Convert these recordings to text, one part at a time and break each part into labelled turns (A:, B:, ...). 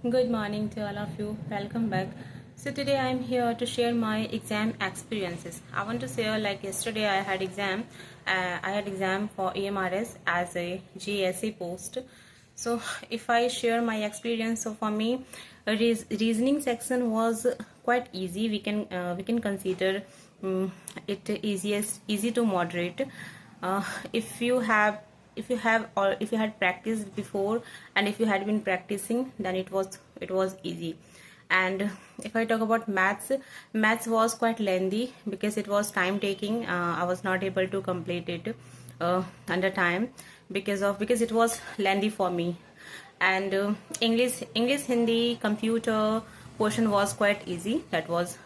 A: Good morning to all of you. Welcome back. So today I am here to share my exam experiences. I want to share, like yesterday I had exam. I had exam for EMRS as a GSE post. So if I share my experience, so for me, reasoning section was quite easy. We can consider it easy to moderate. Uh, if you have if you had practiced before, and if you had been practicing, then it was easy. And if I talk about maths was quite lengthy because it was time taking. I was not able to complete it under time because it was lengthy for me. And English, Hindi, computer portion was quite easy. That was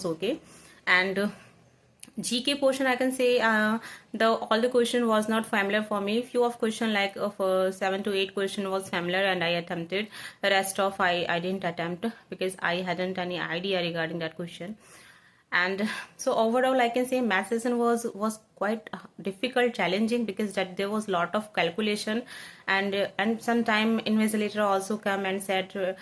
A: okay. And GK portion, I can say, the all the question was not familiar for me. Few of question, like of 7 to 8 question was familiar and I attempted. The rest of I didn't attempt because I hadn't any idea regarding that question. And so overall I can say math session was quite difficult, challenging, because that there was lot of calculation. And sometime invigilator also come and said,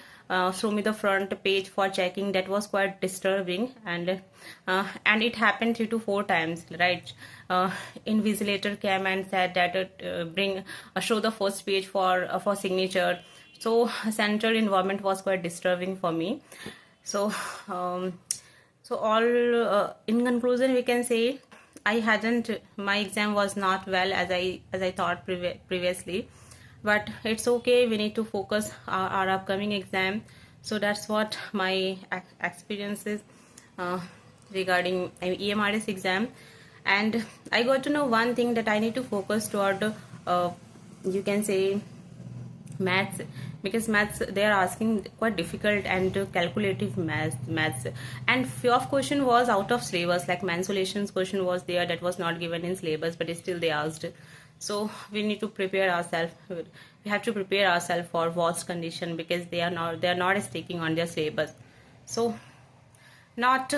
A: show me the front page for checking. That was quite disturbing. And it happened 3 to 4 times, right? Invigilator came and said that bring show the first page for signature. So central environment was quite disturbing for me. So all in conclusion, we can say I hadn't my exam was not well as I thought previously, but it's okay. We need to focus our upcoming exam. So that's what my experiences regarding EMRS exam. And I got to know one thing, that I need to focus toward you can say maths, because maths they are asking quite difficult and calculative maths. And few of question was out of syllabus, like Mansolations question was there that was not given in syllabus, but still they asked. So we need to prepare ourselves. We have to prepare ourselves for worst condition, because they are not sticking on their syllabus. So not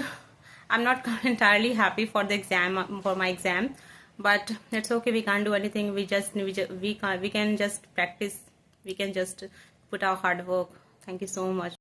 A: I'm not entirely happy for the exam, for my exam, but it's okay. We can't do anything. We can just practice. We can just put our hard work. Thank you so much.